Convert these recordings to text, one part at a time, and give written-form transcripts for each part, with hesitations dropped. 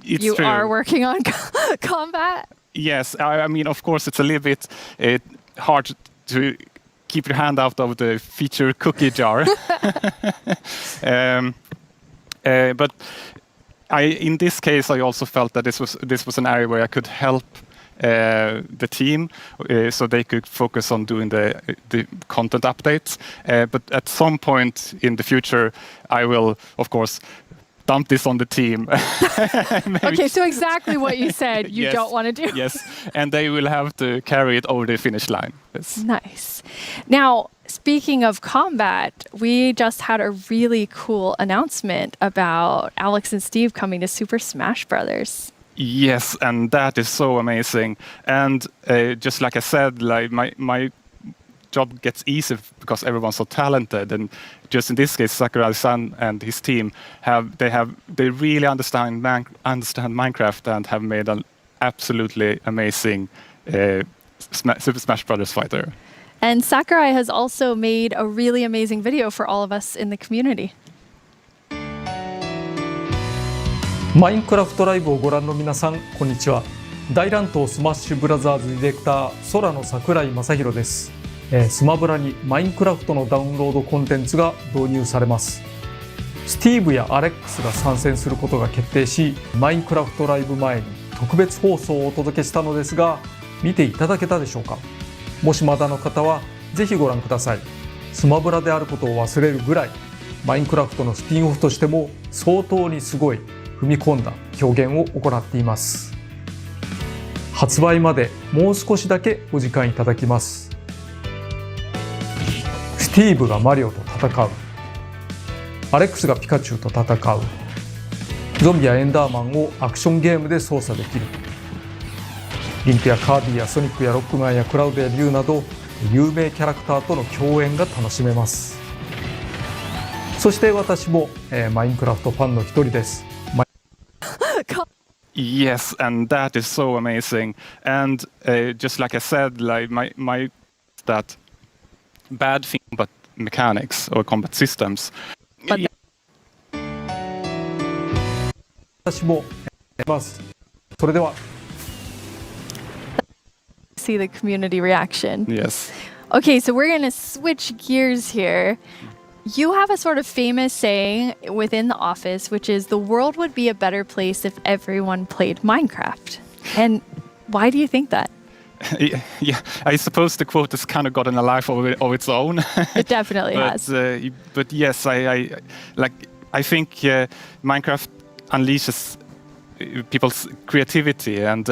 It's you true. are working on combat? Yes, I mean, of course, it's a little bit hard to keep your hand out of the feature cookie jar. But in this case, I also felt that this was an area where I could help the team, so they could focus on doing the content updates. But at some point in the future, I will, of course, dump this on the team. Okay, so exactly what you said you Yes, don't want to do. Yes, and they will have to carry it over the finish line. Yes. Nice. Now, speaking of combat, we just had a really cool announcement about Alex and Steve coming to Super Smash Brothers. Yes, and that is so amazing. And just like I said, like my job gets easier because everyone's so talented. And just in this case, Sakurai-san and his team they really understand Minecraft and have made an absolutely amazing Super Smash Brothers fighter. And Sakurai has also made a really amazing video for all of us in the community. マインクラフトライブをご覧の皆さん、こんにちは。大乱闘スマッシュブラザーズディレクター空の桜井正宏です。スマブラにマインクラフトのダウンロードコンテンツが導入されます。スティーブやアレックスが参戦することが決定し、マインクラフトライブ前に特別放送をお届けしたのですが、見ていただけたでしょうか。もしまだの方はぜひご覧ください。スマブラであることを忘れるぐらい、マインクラフトのスピンオフとしても相当にすごい踏み込んだ表現を行っています。発売までもう少しだけお時間いただきます。スティーブがマリオと戦う、アレックスがピカチュウと戦う、ゾンビやエンダーマンをアクションゲームで操作できる、リンクやカービィやソニックやロックマンやクラウドやリュウなど有名キャラクターとの共演が楽しめます。そして私も、マインクラフトファンの一人です。Yes, and that is so amazing. And just like I said, like my that bad thing about mechanics or combat systems. But see the community reaction. Yes. Okay, so we're going to switch gears here. You have a sort of famous saying within the office, which is the world would be a better place if everyone played Minecraft. And why do you think that? Yeah, I suppose the quote has kind of gotten a life of its own. It definitely has. But yes, I think Minecraft unleashes people's creativity and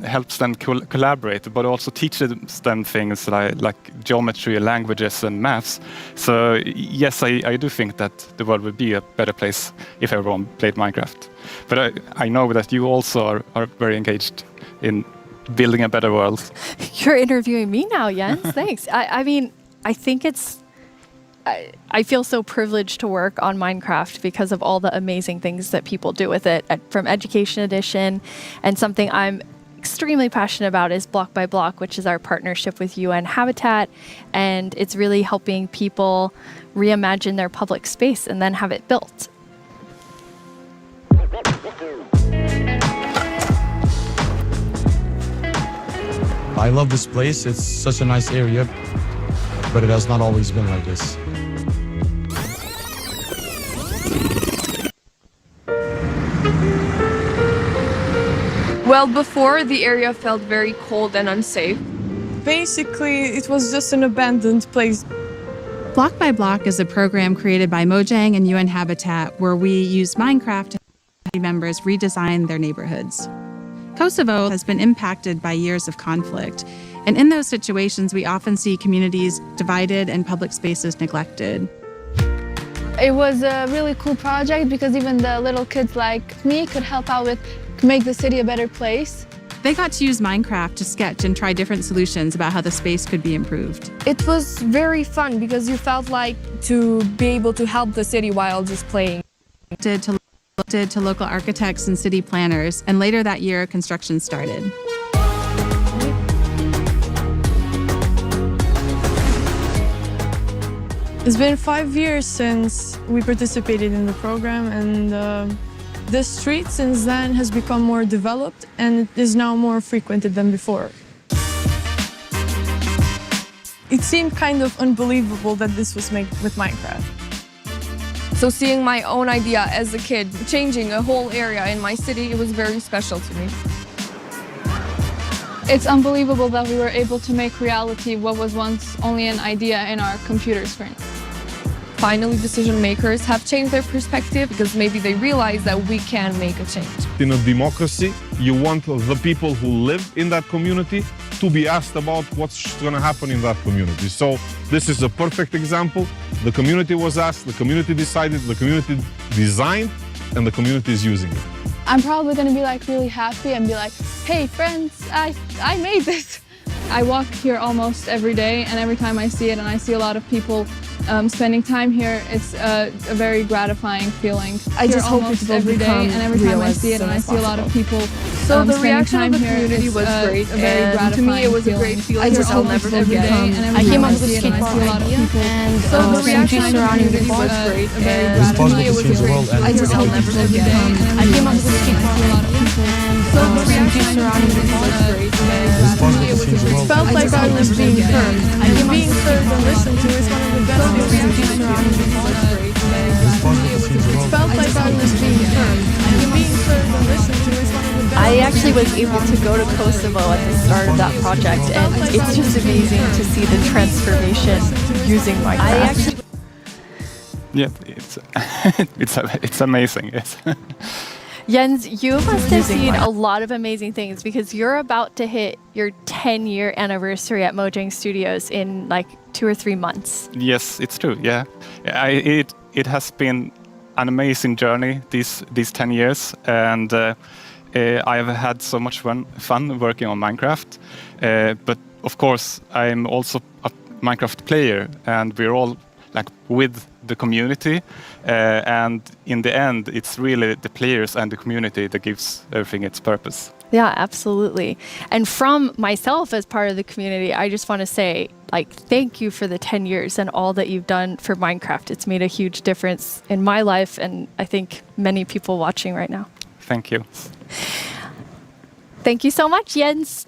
helps them collaborate, but also teaches them things like geometry, languages, and maths. So yes, I do think that the world would be a better place if everyone played Minecraft. But I know that you also are very engaged in building a better world. You're interviewing me now, Jens. Thanks. I mean, I think I feel so privileged to work on Minecraft because of all the amazing things that people do with it, from Education Edition. And something I'm extremely passionate about is Block by Block, which is our partnership with UN Habitat. And it's really helping people reimagine their public space and then have it built. I love this place. It's such a nice area, but it has not always been like this. Well, before, the area felt very cold and unsafe. Basically, it was just an abandoned place. Block by Block is a program created by Mojang and UN Habitat where we use Minecraft to help community members redesign their neighborhoods. Kosovo has been impacted by years of conflict, and in those situations, we often see communities divided and public spaces neglected. It was a really cool project because even the little kids like me could help out with make the city a better place. They got to use Minecraft to sketch and try different solutions about how the space could be improved. It was very fun because you felt like to be able to help the city while just playing. To local architects and city planners, and later that year, construction started. It's been 5 years since we participated in the program, and The street since then has become more developed and it is now more frequented than before. It seemed kind of unbelievable that this was made with Minecraft. So seeing my own idea as a kid, changing a whole area in my city, it was very special to me. It's unbelievable that we were able to make reality what was once only an idea in our computer screen. Finally, decision makers have changed their perspective because maybe they realize that we can make a change. In a democracy, you want the people who live in that community to be asked about what's going to happen in that community. So this is a perfect example. The community was asked, the community decided, the community designed, and the community is using it. I'm probably going to be like really happy and be like, hey friends, I made this. I walk here almost every day, and every time I see it and I see a lot of people spending time here, it's a very gratifying feeling. I just hope it will every day, become and every time real I as see it soon and I as see a lot of people So the spending reaction time of the here, community it's was great, a very and to me it was a great feeling. I just hope it will become I came up see with a it and I see a lot of skateboard people. idea and So the reaction of the surrounding the community was park. great, a very and It's to me possible it to was a change the great world and I just hope feeling. it will become I came up with a skateboard idea and So the reaction of the surrounding the community was park. great, It's and to me possible it to was a change the great world. Felt like I was being heard. And being heard and listened to is one of the best feelings. It's possible to change the world. Felt like I was being heard. And being heard and listened to is one of the best I actually was able to go to Kosovo at the start of that project, and it's just amazing to see the transformation using Minecraft. Yeah, it's amazing. Yes. Jens, you must have seen a lot of amazing things because you're about to hit your 10-year anniversary at Mojang Studios in like 2 or 3 months. Yes, it's true. Yeah, it has been an amazing journey these 10 years, and I have had so much fun working on Minecraft. But of course, I'm also a Minecraft player, and we're all like with the community. And in the end, it's really the players and the community that gives everything its purpose. Yeah, absolutely. And from myself as part of the community, I just want to say, like, thank you for the 10 years and all that you've done for Minecraft. It's made a huge difference in my life, and I think many people watching right now. Thank you. Thank you so much, Jens.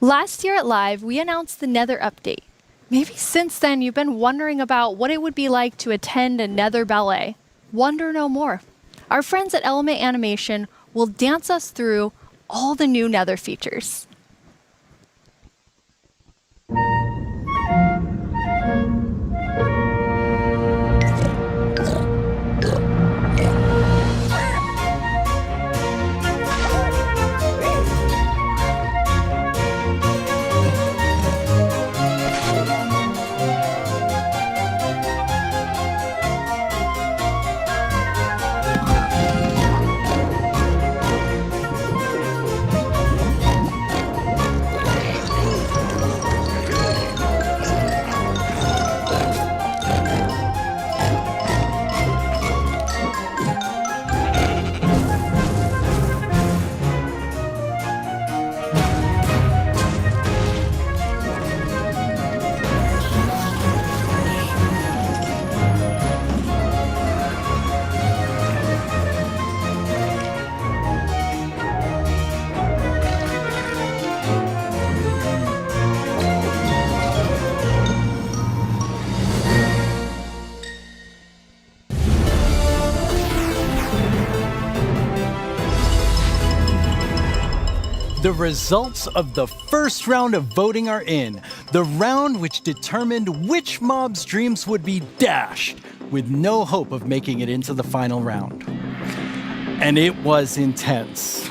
Last year at Live, we announced the Nether update. Maybe since then you've been wondering about what it would be like to attend a Nether ballet. Wonder no more. Our friends at Element Animation will dance us through all the new Nether features. The results of the first round of voting are in. The round which determined which mob's dreams would be dashed, with no hope of making it into the final round. And it was intense.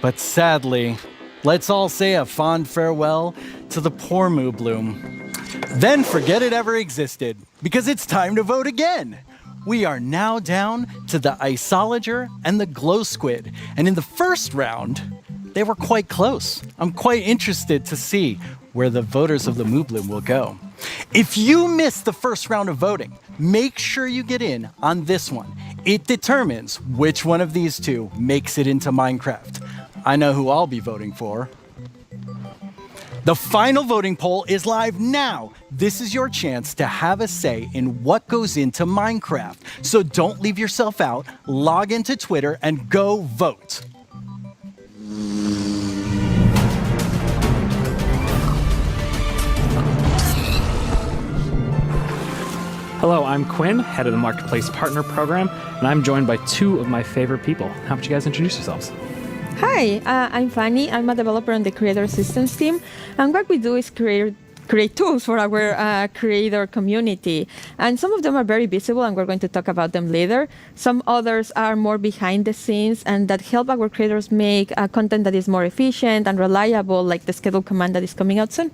But sadly, let's all say a fond farewell to the poor Moobloom. Then forget it ever existed, because it's time to vote again. We are now down to the Isolager and the Glow Squid, and in the first round, they were quite close. I'm quite interested to see where the voters of the Moobloom will go. If you missed the first round of voting, make sure you get in on this one. It determines which one of these two makes it into Minecraft. I know who I'll be voting for. The final voting poll is live now. This is your chance to have a say in what goes into Minecraft. So don't leave yourself out. Log into Twitter and go vote. Hello, I'm Quinn, head of the Marketplace Partner Program, and I'm joined by two of my favorite people. How about you guys introduce yourselves? Hi, I'm Fanny. I'm a developer on the Creator Systems team, and what we do is create tools for our creator community. And some of them are very visible, and we're going to talk about them later. Some others are more behind the scenes and that help our creators make content that is more efficient and reliable, like the schedule command that is coming out soon.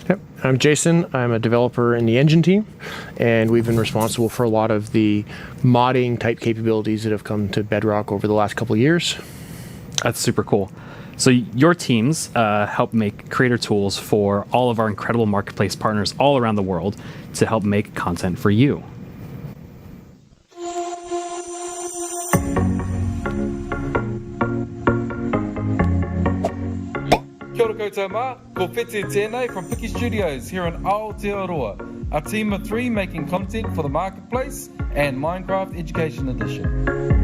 Yep. I'm Jason. I'm a developer in the engine team, and we've been responsible for a lot of the modding type capabilities that have come to Bedrock over the last couple of years. That's super cool. So your teams help make creator tools for all of our incredible marketplace partners all around the world to help make content for you. Kia ora koutou mā, ko Whete tēnei from Piki Studios here in Aotearoa, a team of 3 making content for the Marketplace and Minecraft Education Edition.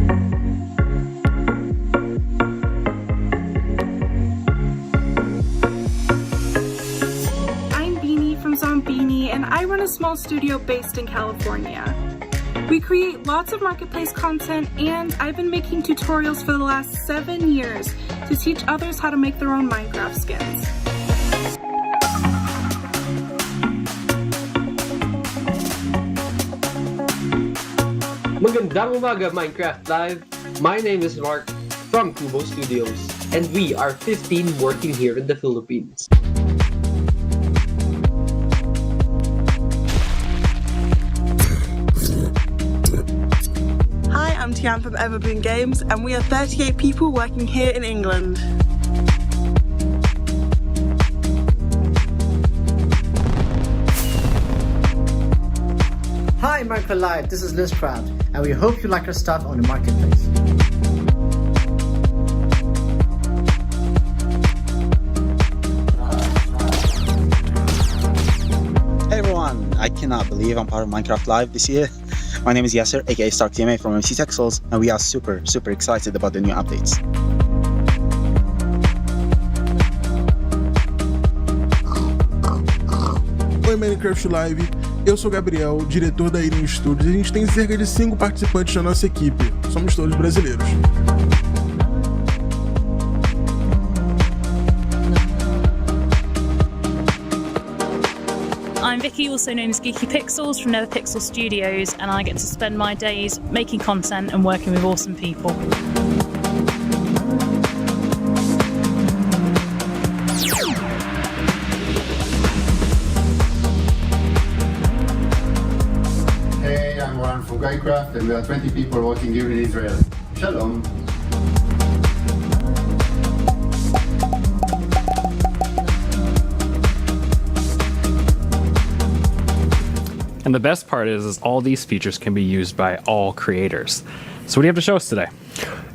And I run a small studio based in California. We create lots of marketplace content, and I've been making tutorials for the last 7 years to teach others how to make their own Minecraft skins. Magandang umaga, Minecraft Live. My name is Mark from Kubo Studios, and we are 15 working here in the Philippines. Hi, I'm Tian from Evergreen Games, and we are 38 people working here in England. Hi, Minecraft Live, this is Liz Proud, and we hope you like our stuff on the Marketplace. Hey everyone, I cannot believe I'm part of Minecraft Live this year. My name is Yasser, aka StarkTMA from MC Texels, and we are super excited about the new updates. Oi Minecraft Live, eu sou o Gabriel, diretor da Irin Studios, e a gente tem cerca de 5 participantes na nossa equipe. Somos todos brasileiros. I'm Vicky, also known as Geeky Pixels from NetherPixel Studios, and I get to spend my days making content and working with awesome people. Hey, I'm Warren from Minecraft, and we are 20 people working here in Israel. Shalom. And the best part is all these features can be used by all creators. So what do you have to show us today?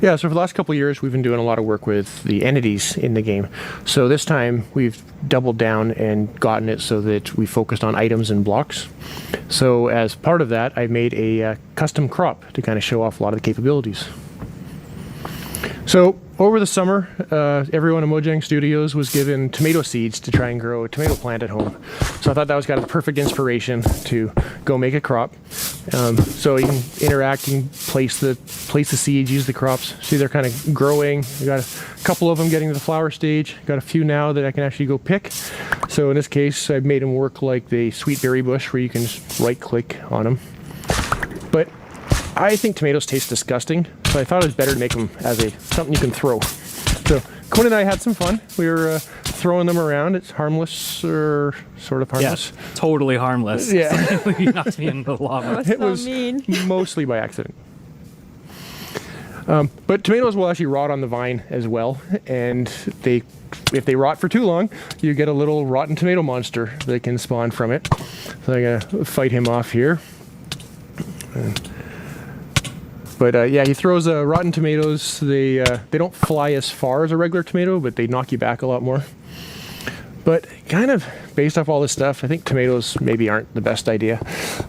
Yeah, so for the last couple of years, we've been doing a lot of work with the entities in the game. So this time, we've doubled down and gotten it so that we focused on items and blocks. So as part of that, I made a custom crop to kind of show off a lot of the capabilities. So over the summer, everyone in Mojang Studios was given tomato seeds to try and grow a tomato plant at home. So I thought that was kind of the perfect inspiration to go make a crop. So you can interact, you can place the seeds, use the crops. See, they're kind of growing. I got a couple of them getting to the flower stage. Got a few now that I can actually go pick. So in this case, I've made them work like the sweet berry bush, where you can just right-click on them. But I think tomatoes taste disgusting, so I thought it was better to make them as something you can throw. So Quinn and I had some fun. We were throwing them around. It's harmless, or sort of harmless. Yeah, totally harmless. Yeah. You knocked me into the lava. It was mostly by accident. But tomatoes will actually rot on the vine as well, and if they rot for too long, you get a little rotten tomato monster that can spawn from it. So I'm gonna fight him off here. But yeah, he throws rotten tomatoes. They don't fly as far as a regular tomato, but they knock you back a lot more. But kind of based off all this stuff, I think tomatoes maybe aren't the best idea.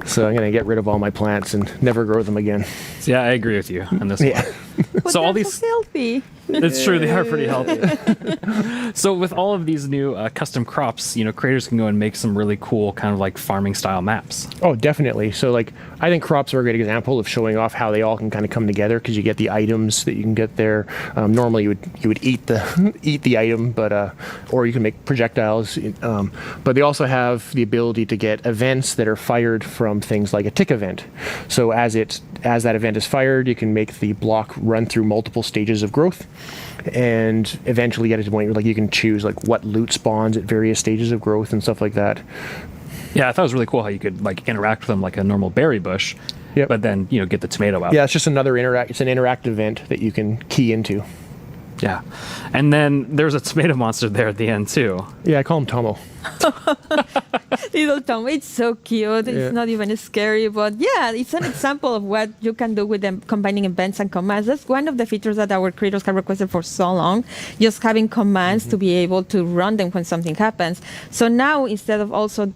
So I'm going to get rid of all my plants and never grow them again. So yeah, I agree with you on this one. So all these healthy. It's true, they are pretty healthy. So with all of these new custom crops, creators can go and make some really cool kind of like farming style maps. Oh, definitely. So like, I think crops are a great example of showing off how they all can kind of come together, because you get the items that you can get there. Normally you would eat the item, but or you can make projectiles. But they also have the ability to get events that are fired from things like a tick event. So as that event is fired, you can make the block run through multiple stages of growth, and eventually get to the point where like you can choose like what loot spawns at various stages of growth and stuff like that. Yeah, I thought it was really cool how you could like interact with them like a normal berry bush, but then get the tomato out. Yeah, it's just another it's an interactive event that you can key into. Yeah, and then there's a tomato monster there at the end too. Yeah, I call him Tomo. Little Tomo, it's so cute. It's not even scary, but yeah, it's an example of what you can do with them combining events and commands. That's one of the features that our creators have requested for so long, just having commands to be able to run them when something happens. So now, instead of also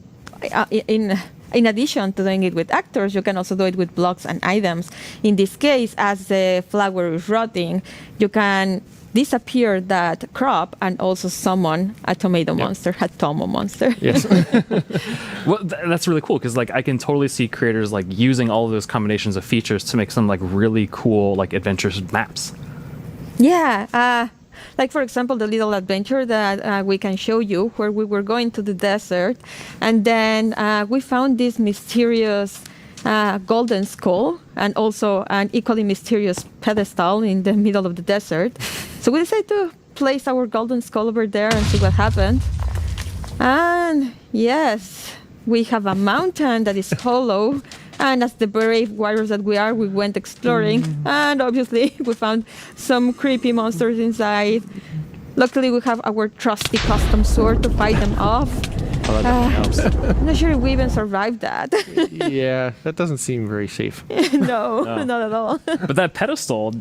in addition to doing it with actors, you can also do it with blocks and items. In this case, as the flower is rotting, you can disappear that crop and also summon a tomato monster, a Tomo monster. Yes. Well, that's really cool, because like I can totally see creators like using all of those combinations of features to make some like really cool like adventurous maps. Yeah. Like, for example, the little adventure that we can show you, where we were going to the desert, and then we found this mysterious golden skull, and also an equally mysterious pedestal in the middle of the desert. So we decided to place our golden skull over there and see what happened. And yes, we have a mountain that is hollow. And as the brave warriors that we are, we went exploring. And obviously, we found some creepy monsters inside. Luckily, we have our trusty custom sword to fight them off. Oh, that helps. I'm not sure if we even survived that. Yeah, that doesn't seem very safe. No, not at all. But that pedestal,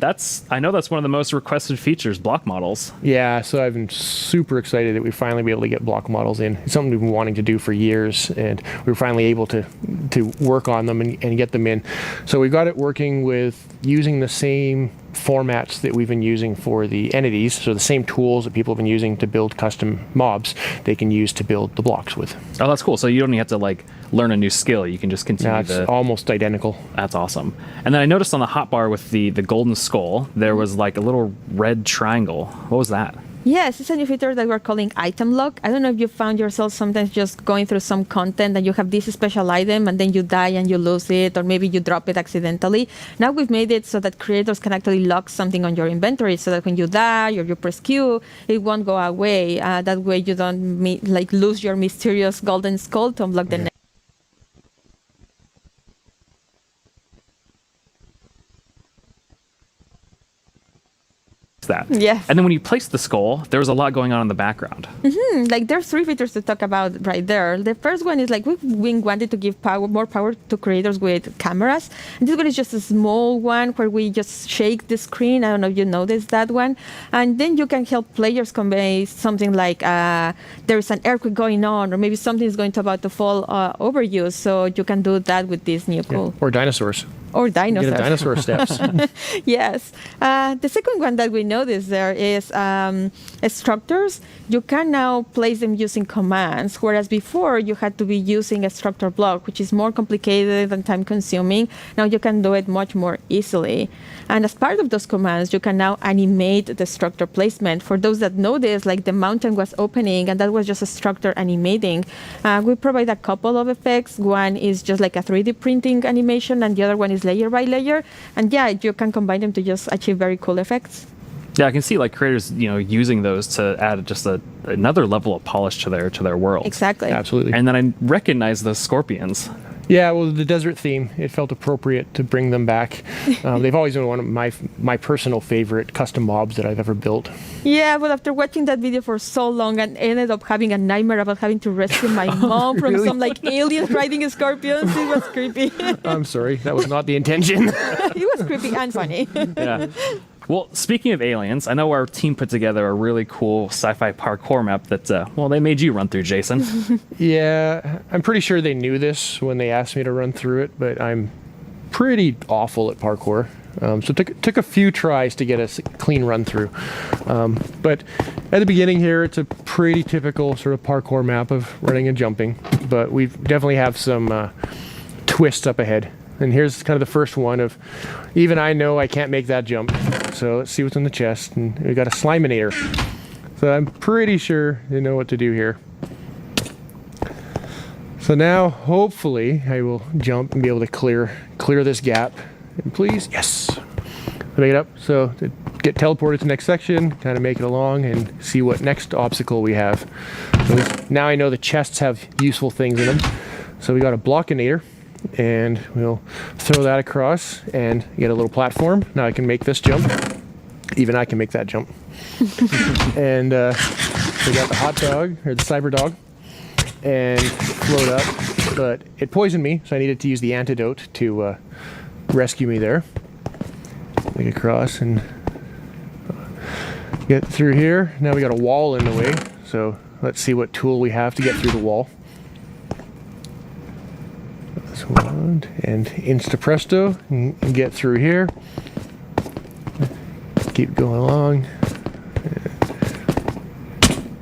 I know that's one of the most requested features, block models. Yeah, so I've been super excited that we finally be able to get block models in. It's something we've been wanting to do for years, and we were finally able to work on them and get them in. So we got it working with using the same formats that we've been using for the entities, so the same tools that people have been using to build custom mobs, they can use to build the blocks with. Oh, that's cool. So you don't even have to like learn a new skill. You can just continue. It's almost identical. That's awesome. And then I noticed on the hotbar with the golden skull, there was like a little red triangle. What was that? Yes, it's a new feature that we're calling item lock. I don't know if you found yourself sometimes just going through some content and you have this special item and then you die and you lose it, or maybe you drop it accidentally. Now we've made it so that creators can actually lock something on your inventory, so that when you die or you press Q, it won't go away. That way you don't lose your mysterious golden skull to unlock the next. That. Yes. And then when you place the skull, there was a lot going on in the background. Like there's 3 features to talk about right there. The first one is like we wanted to give more power to creators with cameras. And this one is just a small one where we just shake the screen. I don't know if you noticed that one. And then you can help players convey something like there's an earthquake going on, or maybe something is about to fall over you. So you can do that with this new cool. Or dinosaurs. Or dinosaurs. Get a dinosaur steps. Yes. The second one that we noticed there is structures. You can now place them using commands, whereas before you had to be using a structure block, which is more complicated and time-consuming. Now you can do it much more easily. And as part of those commands, you can now animate the structure placement. For those that know this, like the mountain was opening, and that was just a structure animating. We provide a couple of effects. One is just like a 3D printing animation, and the other one is layer by layer. And yeah, you can combine them to just achieve very cool effects. Yeah, I can see like creators, using those to add just another level of polish to their world. Exactly. Absolutely. And then I recognize those scorpions. Yeah, well, the desert theme, it felt appropriate to bring them back. They've always been one of my personal favorite custom mobs that I've ever built. Yeah, but after watching that video for so long, I ended up having a nightmare about having to rescue my mom from Really? some aliens riding scorpions. It was creepy. I'm sorry, that was not the intention. It was creepy and funny. Yeah. Well, speaking of aliens, I know our team put together a really cool sci-fi parkour map that, they made you run through, Jason. Yeah, I'm pretty sure they knew this when they asked me to run through it, but I'm pretty awful at parkour. So it took a few tries to get a clean run through. But at the beginning here, it's a pretty typical sort of parkour map of running and jumping, but we definitely have some twists up ahead. And here's kind of the first one of, even I know I can't make that jump. So let's see what's in the chest. And we got a Sliminator. So I'm pretty sure they know what to do here. So now, hopefully, I will jump and be able to clear this gap. And please, yes. Make it up. So to get teleported to the next section, kind of make it along and see what next obstacle we have. So now I know the chests have useful things in them. So we got a Blockinator, and we'll throw that across and get a little platform. Now I can make this jump. Even I can make that jump. And we got the hot dog, or the cyber dog, and float up. But it poisoned me, so I needed to use the antidote to rescue me there. Make it across and get through here. Now we got a wall in the way, so let's see what tool we have to get through the wall. This one, and insta presto, and get through here. Keep going along.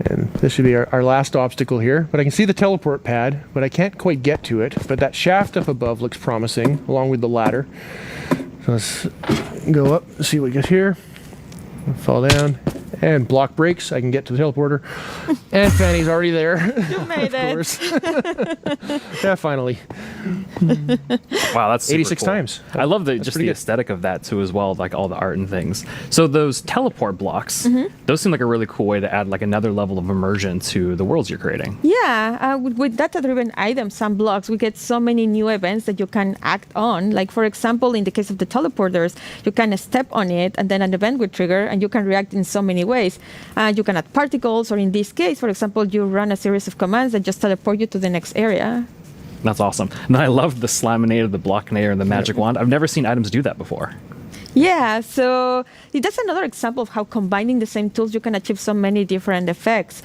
And this should be our last obstacle here. But I can see the teleport pad, but I can't quite get to it. But that shaft up above looks promising, along with the ladder. So let's go up, see what we get here. Fall down. And block breaks. I can get to the teleporter. And Fanny's already there. You made of course. Yeah, finally. Wow, that's super 86 cool. times. I love the pretty good. aesthetic of that too as well, like all the art and things. So those teleport blocks, those seem like a really cool way to add like another level of immersion to the worlds you're creating. Yeah, with data-driven items and blocks, we get so many new events that you can act on. Like, for example, in the case of the teleporters, you can step on it and then an event will trigger and you can react in so many ways. You can add particles, or in this case, for example, you run a series of commands that just teleport you to the next area. That's awesome. And I love the Slaminator, the Blockinator, and the Magic Wand. I've never seen items do that before. Yeah, so that's another example of how combining the same tools you can achieve so many different effects.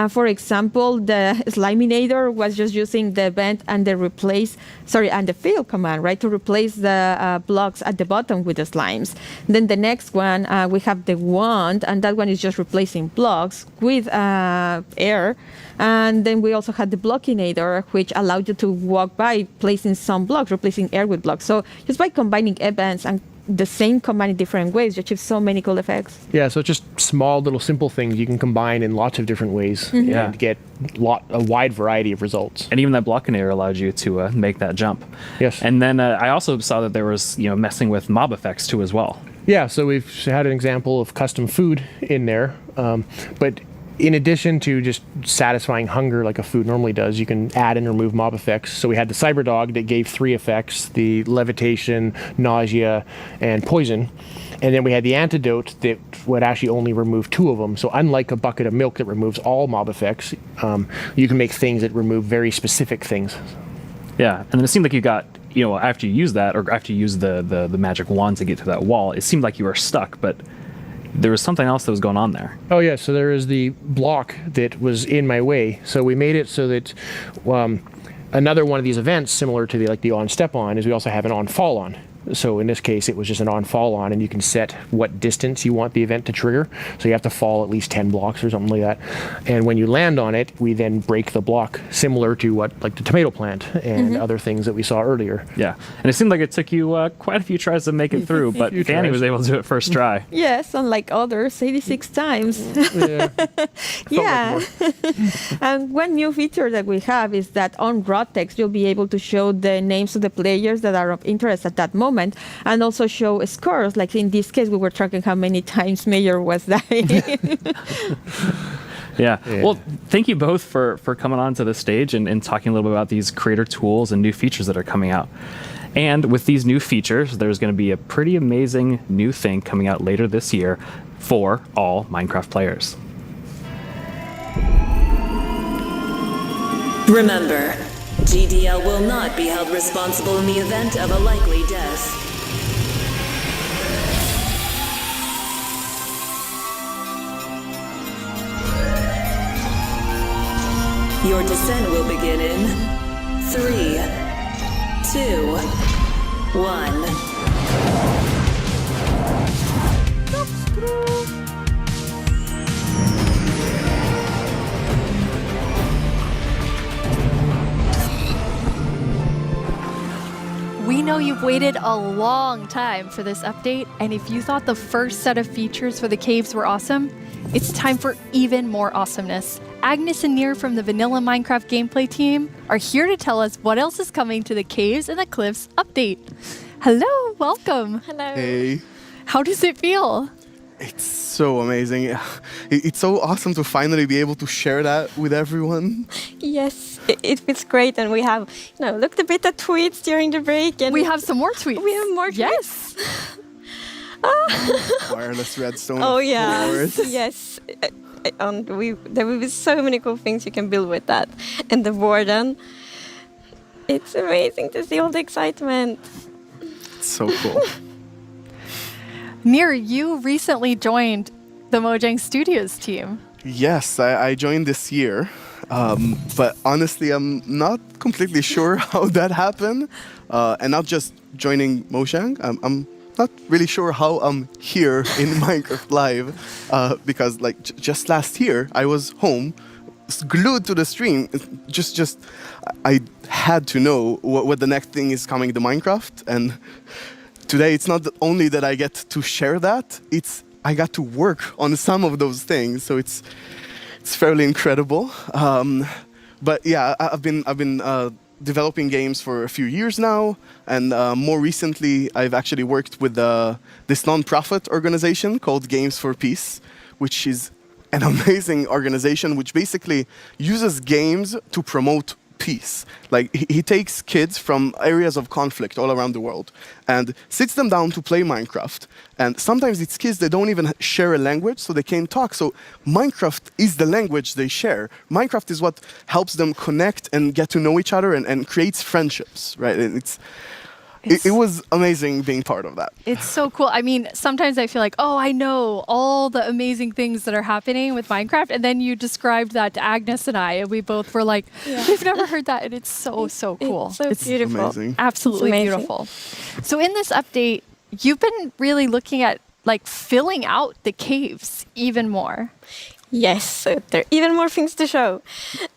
For example, the Sliminator was just using the event and the fill command, right, to replace the blocks at the bottom with the slimes. Then the next one, we have the wand, and that one is just replacing blocks with air. And then we also had the Blockinator, which allowed you to walk by placing some blocks, replacing air with blocks. So just by combining events and the same command in different ways, you achieve so many cool effects. Yeah, so it's just small little simple things you can combine in lots of different ways and get a wide variety of results. And even that Blockinator allowed you to make that jump. Yes. And then I also saw that there was messing with mob effects too as well. Yeah, so we've had an example of custom food in there, but in addition to just satisfying hunger like a food normally does, you can add and remove mob effects. So we had the Cyber Dog that gave 3 effects, the levitation, nausea, and poison. And then we had the antidote that would actually only remove 2 of them. So unlike a bucket of milk that removes all mob effects, you can make things that remove very specific things. Yeah, and then it seemed like you got, after you use that, or after you use the magic wand to get to that wall, it seemed like you were stuck, but there was something else that was going on there. Oh yeah, so there is the block that was in my way. So we made it so that another one of these events, similar to the on step on, is we also have an on fall on. So in this case, it was just an on fall on, and you can set what distance you want the event to trigger. So you have to fall at least 10 blocks or something like that. And when you land on it, we then break the block, similar to what like the tomato plant and other things that we saw earlier. Yeah, and it seemed like it took you quite a few tries to make it through, but Fanny was able to do it first try. Yes, unlike others, 86 times. Yeah. And one new feature that we have is that on raw text, you'll be able to show the names of the players that are of interest at that moment, and also show scores. Like in this case, we were tracking how many times Mayor was dying. Yeah. Well, thank you both for coming on to the stage and talking a little bit about these creator tools and new features that are coming out. And with these new features, there's going to be a pretty amazing new thing coming out later this year for all Minecraft players. Remember, GDL will not be held responsible in the event of a likely death. Your descent will begin in 3, 2, 1. We know you've waited a long time for this update, and if you thought the first set of features for the caves were awesome, it's time for even more awesomeness. Agnes and Nir from the Vanilla Minecraft gameplay team are here to tell us what else is coming to the Caves and the Cliffs update. Hello, welcome. Hello. Hey. How does it feel? It's so amazing. It's so awesome to finally be able to share that with everyone. Yes, it feels great, and we have, looked a bit at tweets during the break, and we have some more tweets. We have more tweets. Yes. Wireless redstone. Oh of yeah. course. Yes. And there will be so many cool things you can build with that, and the warden. It's amazing to see all the excitement. It's so cool. Nir, you recently joined the Mojang Studios team. Yes, I joined this year, but honestly, I'm not completely sure how that happened. And not just joining Mojang, I'm not really sure how I'm here in Minecraft Live, because just last year I was home, glued to the stream. I had to know what the next thing is coming to Minecraft, and today it's not only that I get to share that, I got to work on some of those things, so it's fairly incredible. But yeah, I've been developing games for a few years now, and more recently I've actually worked with this non-profit organization called Games for Peace, which is an amazing organization which basically uses games to promote peace. Like he takes kids from areas of conflict all around the world and sits them down to play Minecraft. And sometimes it's kids that don't even share a language, so they can't talk. So Minecraft is the language they share. Minecraft is what helps them connect and get to know each other and creates friendships, right? And it was amazing being part of that. It's so cool. I mean, sometimes I feel like, oh, I know all the amazing things that are happening with Minecraft. And then you described that to Agnes and I, and we both were like, we've never heard that. And it's so cool. It's beautiful. Amazing. Absolutely beautiful. So in this update, you've been really looking at filling out the caves even more. Yes, so there are even more things to show.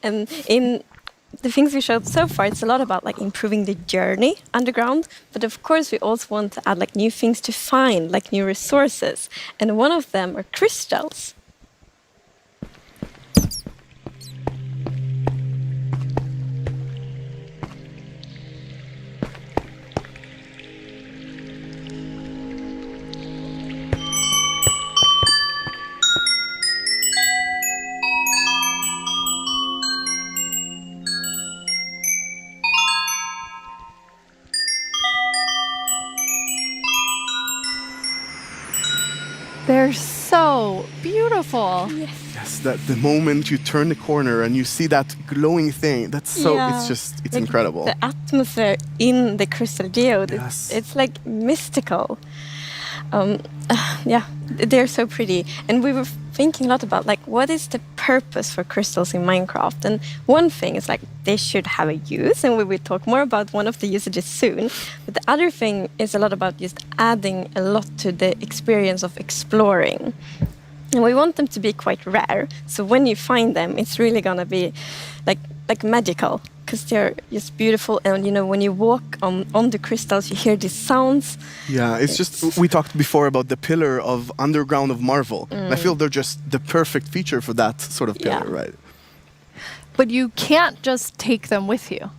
And in the things we showed so far, it's a lot about improving the journey underground, but of course we also want to add new things to find, new resources, and one of them are crystals. They're so beautiful. Yes, that the moment you turn the corner and you see that glowing thing, it's incredible. The atmosphere in the crystal geode, it's mystical. Yeah, they're so pretty. And we were thinking a lot about what is the purpose for crystals in Minecraft? And one thing is they should have a use, and we will talk more about one of the usages soon. But the other thing is a lot about just adding a lot to the experience of exploring. And we want them to be quite rare. So when you find them, it's really gonna be like magical, because they're just beautiful. And when you walk on the crystals, you hear these sounds. Yeah, it's just, we talked before about the pillar of Underground of Marvel. And I feel they're just the perfect feature for that sort of pillar, right? But you can't just take them with you.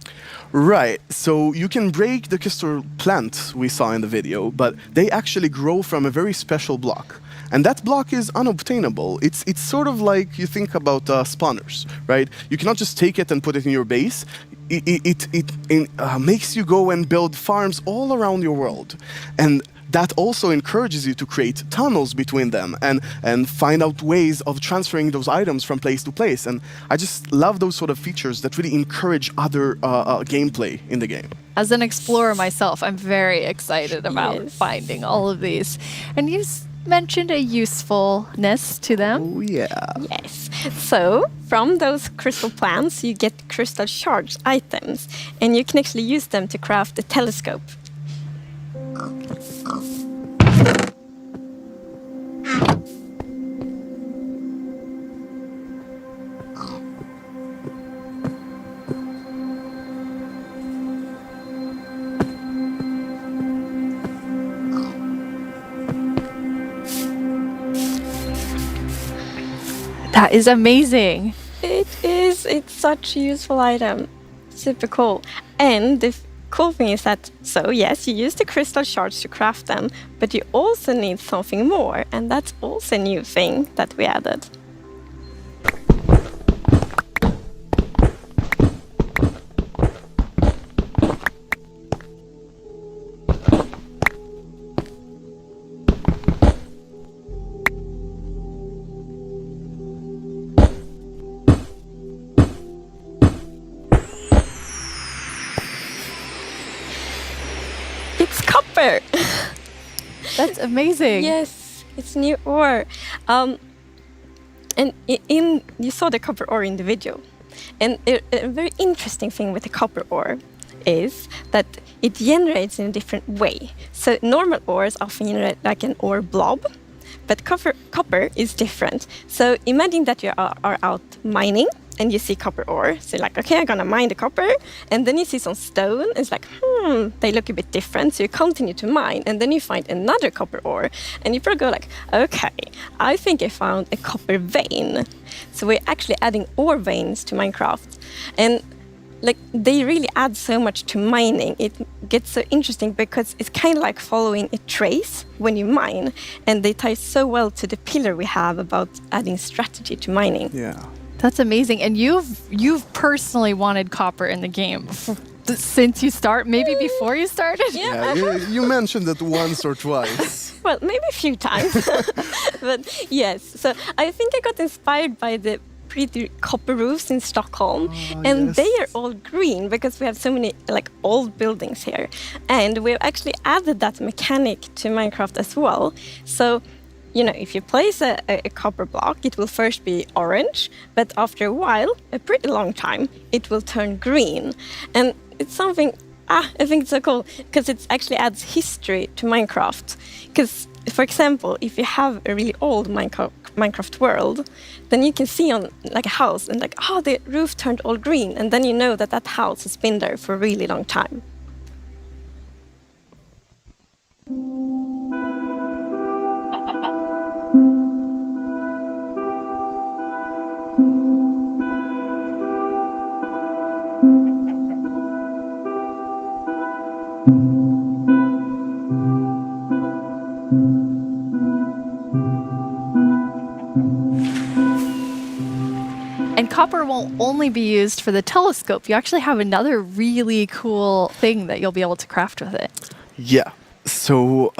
Right, so you can break the crystal plant we saw in the video, but they actually grow from a very special block. And that block is unobtainable. It's sort of like you think about spawners, right? You cannot just take it and put it in your base. It makes you go and build farms all around your world. And that also encourages you to create tunnels between them and find out ways of transferring those items from place to place. And I just love those sort of features that really encourage other gameplay in the game. As an explorer myself, I'm very excited about finding all of these. And mentioned a usefulness to them. Oh, yeah. Yes. So, from those crystal plants, you get crystal shards items, and you can actually use them to craft a telescope. That is amazing. It is. It's such a useful item. Super cool. And the cool thing is that, so yes, you use the crystal shards to craft them, but you also need something more, and that's also a new thing that we added. It's copper. That's amazing. Yes, it's new ore. And you saw the copper ore in the video. And a very interesting thing with the copper ore is that it generates in a different way. So normal ores often generate like an ore blob, but copper is different. So imagine that you are out mining and you see copper ore. So you're like, okay, I'm gonna mine the copper. And then you see some stone. It's like, they look a bit different. So you continue to mine. And then you find another copper ore. And you probably go like, okay, I think I found a copper vein. So we're actually adding ore veins to Minecraft. And like they really add so much to mining. It gets so interesting because it's kind of like following a trace when you mine. And they tie so well to the pillar we have about adding strategy to mining. Yeah. That's amazing. And you've personally wanted copper in the game since you start, maybe before you started? Yeah, you mentioned it once or twice. Well, maybe a few times. But yes, so I think I got inspired by the pretty copper roofs in Stockholm. And they are all green because we have so many like old buildings here. And we've actually added that mechanic to Minecraft as well. So you know, if you place a copper block, it will first be orange, but after a while, a pretty long time, it will turn green. And it's something, I think it's so cool, because it actually adds history to Minecraft. Because, for example, if you have a really old Minecraft world, then you can see on like a house and like, oh, the roof turned all green. And then you know that that house has been there for a really long time. And copper won't only be used for the telescope. You actually have another really cool thing that you'll be able to craft with it. Yeah. So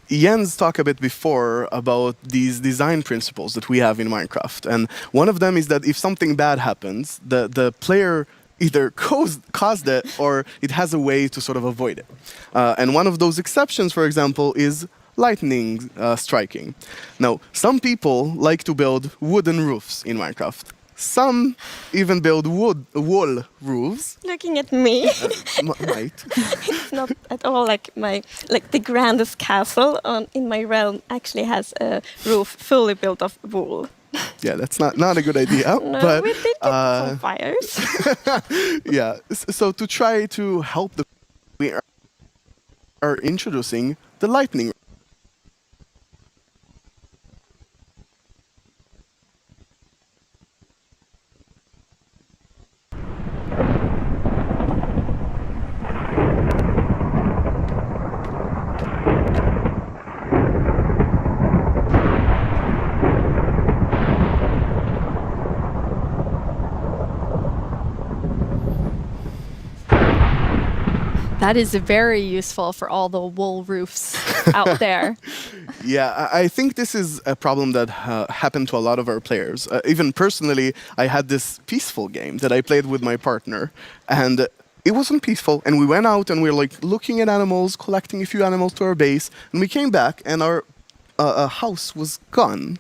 Jens talked a bit before about these design principles that we have in Minecraft. And one of them is that if something bad happens, the player either caused it or it has a way to sort of avoid it. And one of those exceptions, for example, is lightning striking. Now, some people like to build wooden roofs in Minecraft. Some even build wall roofs. Looking at me, Right. it's not at all like the grandest castle in my realm actually has a roof fully built of wool. Yeah, that's not a good idea. No, but we did get some fires. yeah. So to try to help we are introducing the lightning. That is very useful for all the wool roofs out there. Yeah, I think this is a problem that happened to a lot of our players. Even personally, I had this peaceful game that I played with my partner, and it wasn't peaceful. And we went out and we were like looking at animals, collecting a few animals to our base, and we came back and our a house was gone.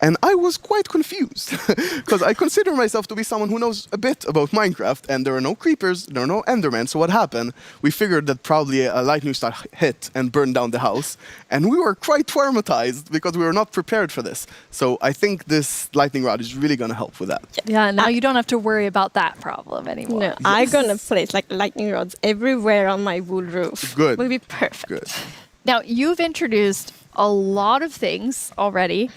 And I was quite confused because I consider myself to be someone who knows a bit about Minecraft, and there are no creepers, there are no Endermen. So what happened? We figured that probably a lightning strike hit and burned down the house, and we were quite traumatized because we were not prepared for this. So I think this lightning rod is really going to help with that. Yeah, now you don't have to worry about that problem anymore. No, I'm gonna place like lightning rods everywhere on my wool roof. Good. Will be perfect. Good. Now, you've introduced a lot of things already,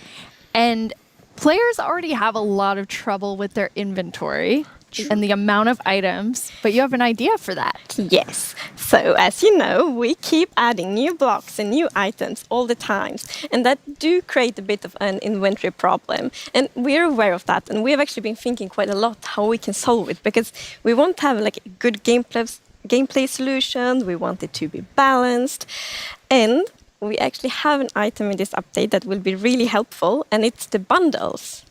and players already have a lot of trouble with their inventory and the amount of items, but you have an idea for that. Yes. So, as you know, we keep adding new blocks and new items all the time, and that do create a bit of an inventory problem. And we're aware of that, and we have actually been thinking quite a lot how we can solve it, because we want to have like a good gameplay solution, we want it to be balanced, and we actually have an item in this update that will be really helpful, and it's the bundles.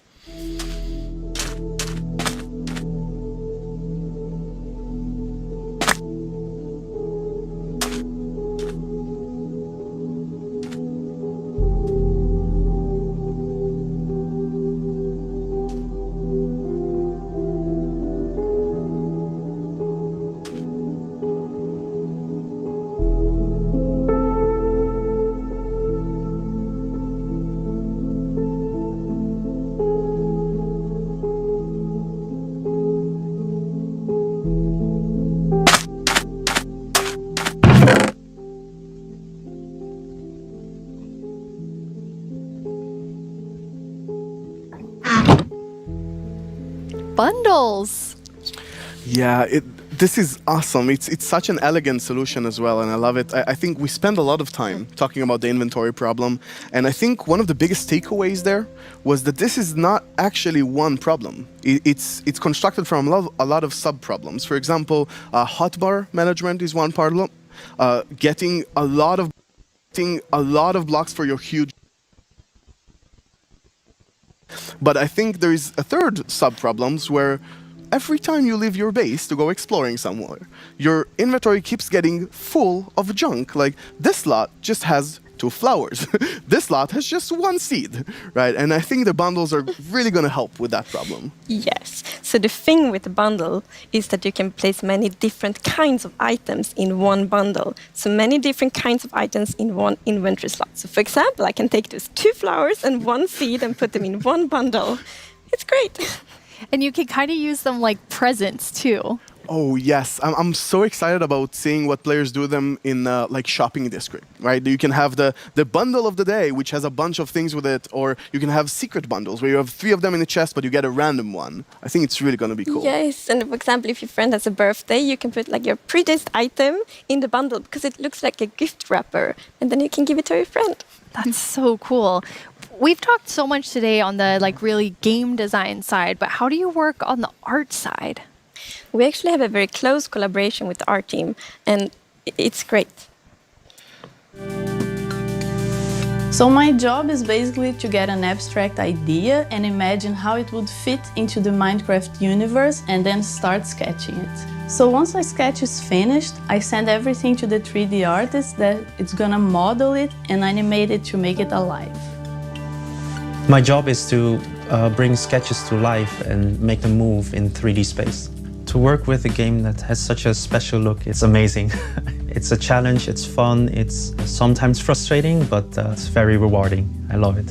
Bundles. Yeah, this is awesome. It's such an elegant solution as well, and I love it. I think we spend a lot of time talking about the inventory problem, and I think one of the biggest takeaways there was that this is not actually one problem. It's constructed from a lot of sub-problems. For example, hotbar management is one problem. Getting a lot of blocks for your huge. But I think there is a third sub-problems where every time you leave your base to go exploring somewhere, your inventory keeps getting full of junk. Like, this lot just has 2 flowers. This lot has just 1 seed, right? And I think the bundles are really going to help with that problem. Yes. So the thing with the bundle is that you can place many different kinds of items in one bundle. So many different kinds of items in one inventory slot. So for example, I can take those 2 flowers and 1 seed and put them in one bundle. It's great. And you can kind of use them like presents too. Oh yes, I'm so excited about seeing what players do them in like shopping district, right? You can have the bundle of the day, which has a bunch of things with it, or you can have secret bundles where you have 3 of them in the chest, but you get a random one. I think it's really going to be cool. Yes, and for example, if your friend has a birthday, you can put like your prettiest item in the bundle because it looks like a gift wrapper, and then you can give it to your friend. That's so cool. We've talked so much today on the like really game design side, but how do you work on the art side? We actually have a very close collaboration with the art team, and it's great. So my job is basically to get an abstract idea and imagine how it would fit into the Minecraft universe and then start sketching it. So once my sketch is finished, I send everything to the 3D artist that it's gonna model it and animate it to make it alive. My job is to bring sketches to life and make them move in 3D space. To work with a game that has such a special look, it's amazing. It's a challenge, it's fun, it's sometimes frustrating, but it's very rewarding. I love it.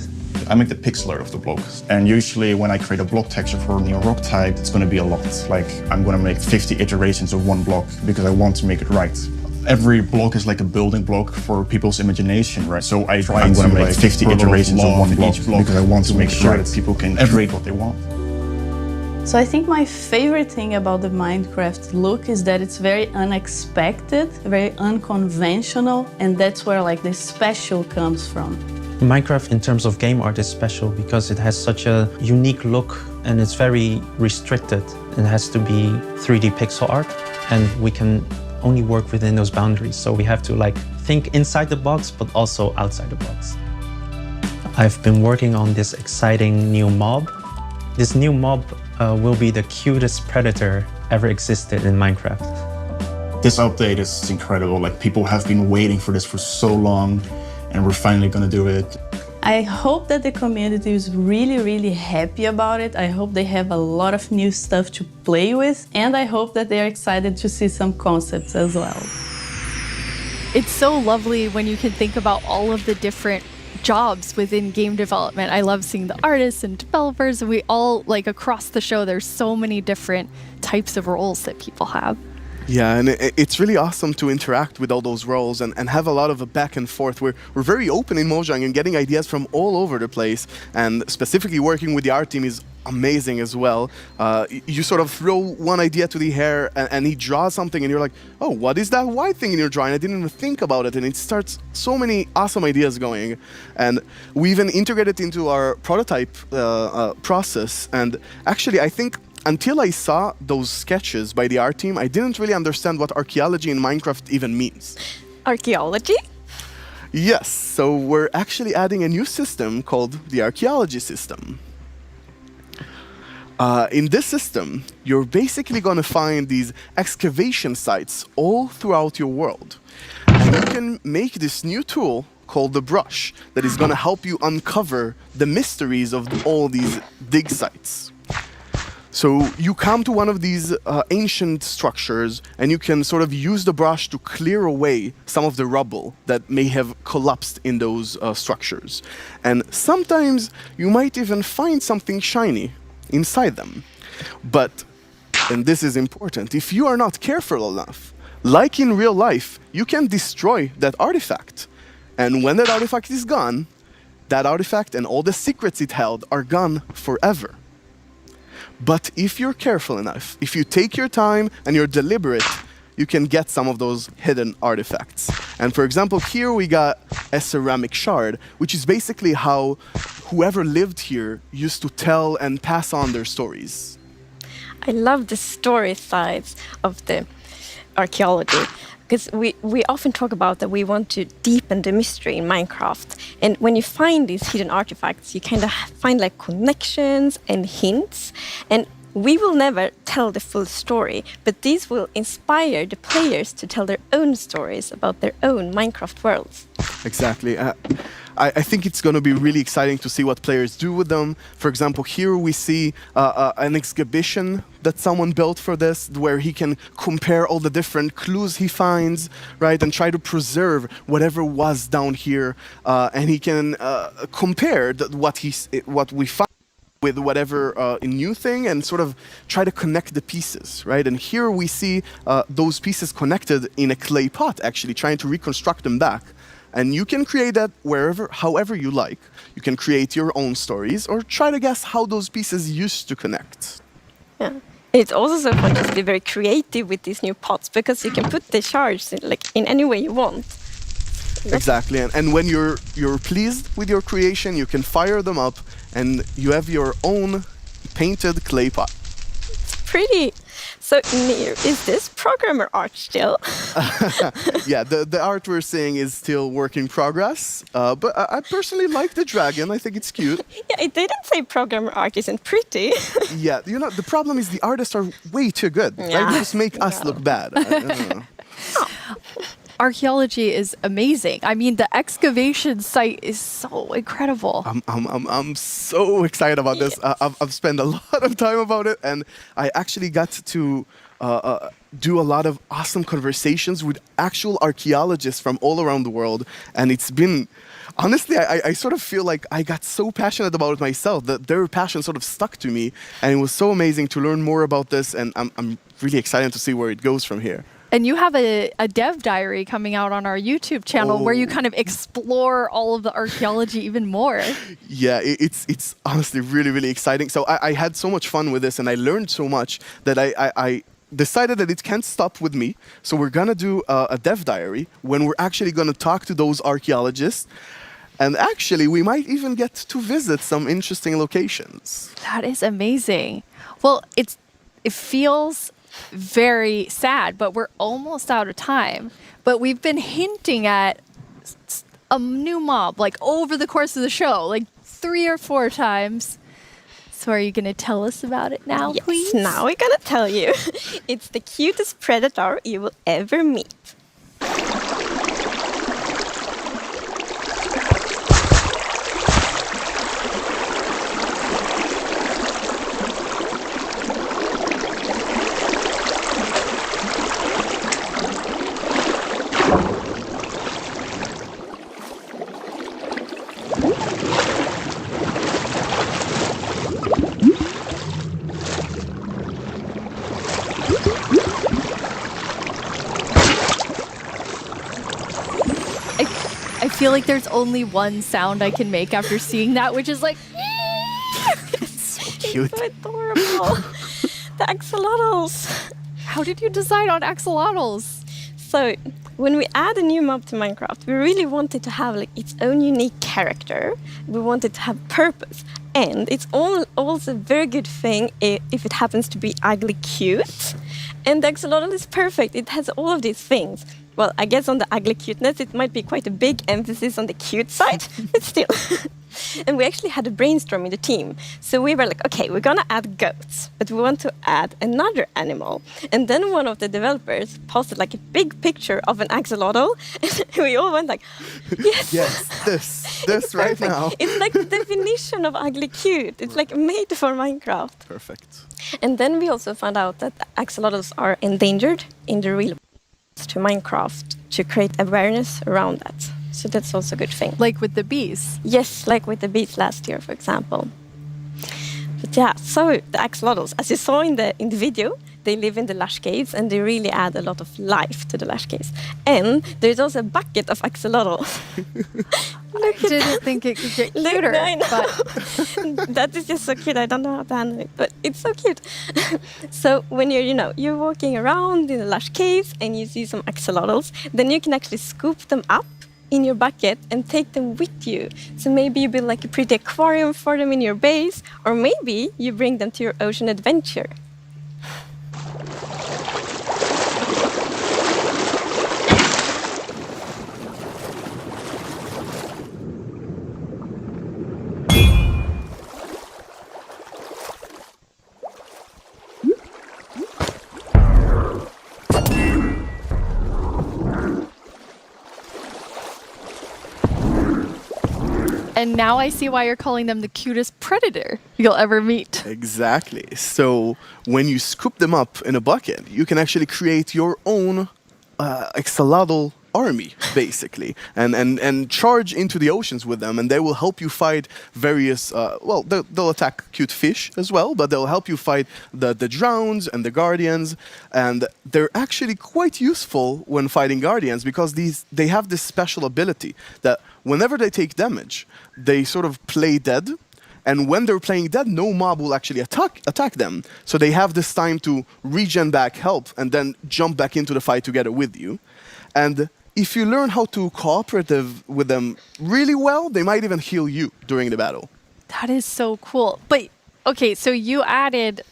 I make the pixel art of the block, and usually when I create a block texture for a new rock type, it's going to be a lot. Like, I'm going to make 50 iterations of one block because I want to make it right. Every block is like a building block for people's imagination, right? So I try to make 50 iterations of one block because I want to make sure that people can create what they want. So I think my favorite thing about the Minecraft look is that it's very unexpected, very unconventional, and that's where like the special comes from. Minecraft in terms of game art is special because it has such a unique look and it's very restricted. It has to be 3D pixel art, and we can only work within those boundaries. So we have to like think inside the box, but also outside the box. I've been working on this exciting new mob. This new mob will be the cutest predator ever existed in Minecraft. This update is incredible. Like, people have been waiting for this for so long, and we're finally gonna do it. I hope that the community is really happy about it. I hope they have a lot of new stuff to play with, and I hope that they are excited to see some concepts as well. It's so lovely when you can think about all of the different jobs within game development. I love seeing the artists and developers, and we all, like, across the show, there's so many different types of roles that people have. Yeah, and it's really awesome to interact with all those roles and have a lot of a back and forth. We're very open in Mojang and getting ideas from all over the place, and specifically working with the art team is amazing as well. You sort of throw one idea to the air and he draws something and you're like, oh, what is that white thing in your drawing? I didn't even think about it, and it starts so many awesome ideas going. And we even integrated into our prototype process, and actually I think until I saw those sketches by the art team, I didn't really understand what archaeology in Minecraft even means. Archaeology? Yes, so we're actually adding a new system called the archaeology system. In this system, you're basically going to find these excavation sites all throughout your world. And you can make this new tool called the brush that is going to help you uncover the mysteries of all these dig sites. So you come to one of these ancient structures and you can sort of use the brush to clear away some of the rubble that may have collapsed in those structures. And sometimes you might even find something shiny inside them. But, and this is important, if you are not careful enough, like in real life, you can destroy that artifact. And when that artifact is gone, that artifact and all the secrets it held are gone forever. But if you're careful enough, if you take your time and you're deliberate, you can get some of those hidden artifacts. And for example, here we got a ceramic shard, which is basically how whoever lived here used to tell and pass on their stories. I love the story sides of the archaeology, because we often talk about that we want to deepen the mystery in Minecraft. And when you find these hidden artifacts, you kind of find like connections and hints. And we will never tell the full story, but these will inspire the players to tell their own stories about their own Minecraft worlds. Exactly. I think it's going to be really exciting to see what players do with them. For example, here we see an exhibition that someone built for this, where he can compare all the different clues he finds, right, and try to preserve whatever was down here, and he can compare what we find with whatever new thing and sort of try to connect the pieces, right? And here we see those pieces connected in a clay pot, actually trying to reconstruct them back. And you can create that however you like. You can create your own stories or try to guess how those pieces used to connect. Yeah. It's also so fun to be very creative with these new pots, because you can put the shards in any way you want. Exactly, and when you're pleased with your creation, you can fire them up and you have your own painted clay pot. Pretty. So, Nir, is this programmer art still? Yeah, the art we're seeing is still work in progress, but I personally like the dragon. I think it's cute. Yeah, it didn't say programmer art isn't pretty. Yeah, you know, the problem is the artists are way too good. Yeah. Right? They just make us look bad. I don't know. Archaeology is amazing. I mean, the excavation site is so incredible. I'm so excited about this. I've spent a lot of time about it, and I actually got to do a lot of awesome conversations with actual archaeologists from all around the world, and it's been, honestly, I sort of feel like I got so passionate about it myself that their passion sort of stuck to me, and it was so amazing to learn more about this, and I'm really excited to see where it goes from here. And you have a dev diary coming out on our YouTube channel where you kind of explore all of the archaeology even more. Yeah, it's honestly really, really exciting. So I had so much fun with this, and I learned so much that I decided that it can't stop with me. So we're going to do a dev diary when we're actually going to talk to those archaeologists. And actually, we might even get to visit some interesting locations. That is amazing. Well, it feels very sad, but we're almost out of time. But we've been hinting at a new mob, like, over the course of the show, like 3 or 4 times. So are you going to tell us about it now, yes, please? Now we're going to tell you. It's the cutest predator you will ever meet. feel like there's only one sound I can make after seeing that, which is like. Cute. It's so adorable. The axolotls. How did you decide on axolotls? So, when we add a new mob to Minecraft, we really wanted to have like its own unique character. We wanted to have purpose. And it's also a very good thing if it happens to be ugly cute. And the axolotl is perfect. It has all of these things. Well, I guess on the ugly cuteness, it might be quite a big emphasis on the cute side, but still. And we actually had a brainstorm in the team. So we were like, okay, we're gonna add goats, but we want to add another animal. And then one of the developers posted like a big picture of an axolotl, and we all went like, yes, this right now. It's like the definition of ugly cute. It's like made for Minecraft. Perfect. And then we also found out that axolotls are endangered in the real to Minecraft to create awareness around that. So that's also a good thing. Like with the bees? Yes, like with the bees last year, for example. But yeah, so the axolotls, as you saw in the video, they live in the lush caves and they really add a lot of life to the lush caves. And there's also a bucket of axolotl. I didn't think it could get cuter. I know. But that is just so cute. I don't know how to handle it, but it's so cute. So when you're walking around in the lush caves and you see some axolotls, then you can actually scoop them up in your bucket and take them with you. So maybe you build like a pretty aquarium for them in your base, or maybe you bring them to your ocean adventure. And now I see why you're calling them the cutest predator you'll ever meet. Exactly. So when you scoop them up in a bucket, you can actually create your own axolotl army, basically, and charge into the oceans with them, and they will help you fight various, well, they'll attack cute fish as well, but they'll help you fight the drowns and the guardians, and they're actually quite useful when fighting guardians because they have this special ability that whenever they take damage, they sort of play dead. And when they're playing dead, no mob will actually attack them. So they have this time to regen back help and then jump back into the fight together with you. And if you learn how to cooperate with them really well, they might even heal you during the battle. That is so cool. But okay, so you added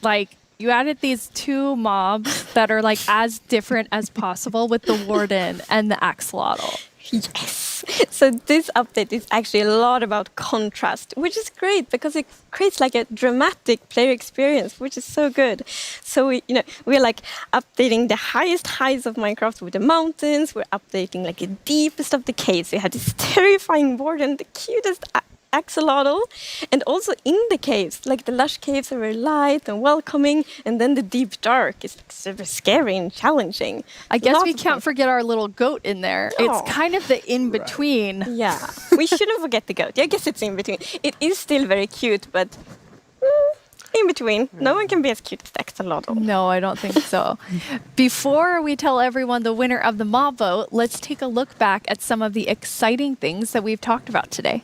these two mobs that are like as different as possible with the warden and the axolotl. Yes. So this update is actually a lot about contrast, which is great because it creates like a dramatic player experience, which is so good. So we're like updating the highest heights of Minecraft with the mountains. We're updating like the deepest of the caves. We had this terrifying warden, the cutest axolotl, and also in the caves, like the lush caves are very light and welcoming, and then the deep dark is like super scary and challenging. I guess we can't forget our little goat in there. No. It's kind of the in-between. Right. Yeah, we shouldn't forget the goat. I guess it's in between. It is still very cute, but in between. No one can be as cute as the axolotl. No, I don't think so. Before we tell everyone the winner of the mob vote, let's take a look back at some of the exciting things that we've talked about today.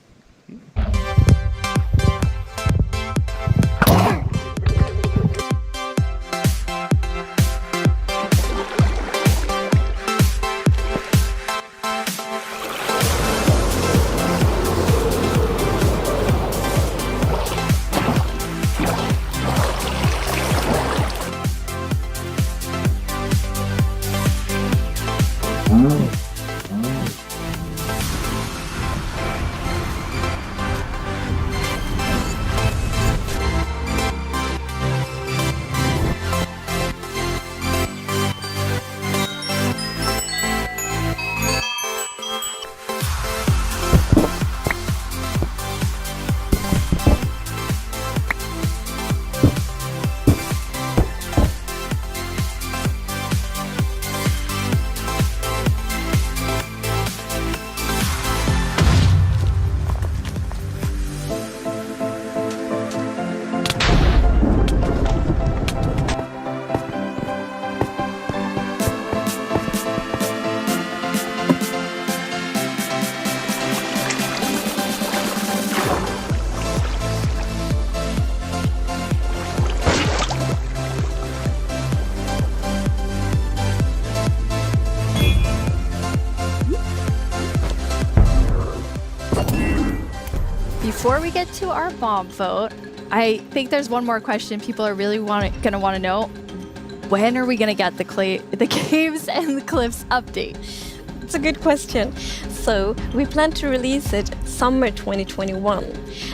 get to our mob vote, I think there's one more question people are really going to want to know. When are we going to get the Caves and the Cliffs update? It's a good question. So we plan to release it summer 2021.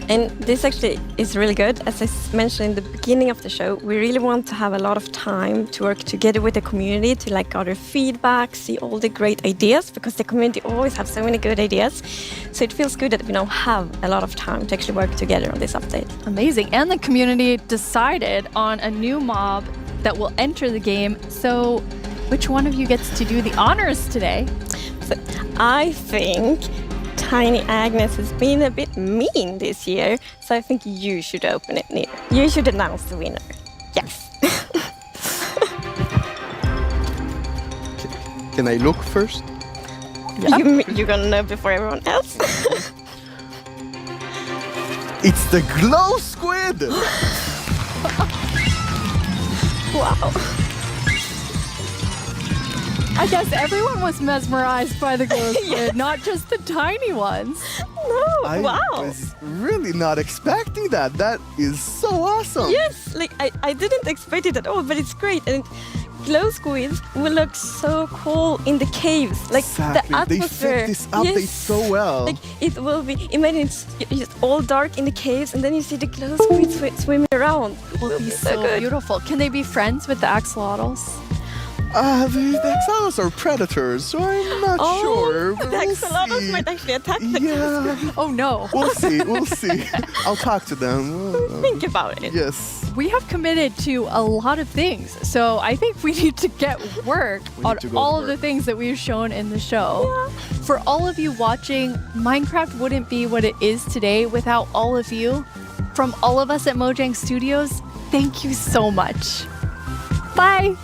And this actually is really good. As I mentioned in the beginning of the show, we really want to have a lot of time to work together with the community to like gather feedback, see all the great ideas, because the community always have so many good ideas. So it feels good that we now have a lot of time to actually work together on this update. Amazing. And the community decided on a new mob that will enter the game. So which one of you gets to do the honors today? So I think Tiny Agnes has been a bit mean this year, so I think you should open it, Nir. You should announce the winner. Yes. Can I look first? Yeah. You're gonna know before everyone else. It's the glow squid! Wow. I guess everyone was mesmerized by the glow squid, yes. Not just the tiny ones. No, I was really not expecting that. That is so awesome. Yes, like I didn't expect it at all, but it's great. And glow squids will look so cool in the caves. Like exactly. The atmosphere. They fit this update so well. Like it will be, imagine it's just all dark in the caves and then you see the glow squids swimming around. It will be so good. Beautiful. Can they be friends with the axolotls? The axolotls are predators, so I'm not sure. The axolotls might actually attack the glow squid. Oh no. We'll see. I'll talk to them. Think about it. Yes. We have committed to a lot of things, so I think we need to get work on all of the things that we've shown in the show. Yeah. For all of you watching, Minecraft wouldn't be what it is today without all of you. From all of us at Mojang Studios, thank you so much. Bye!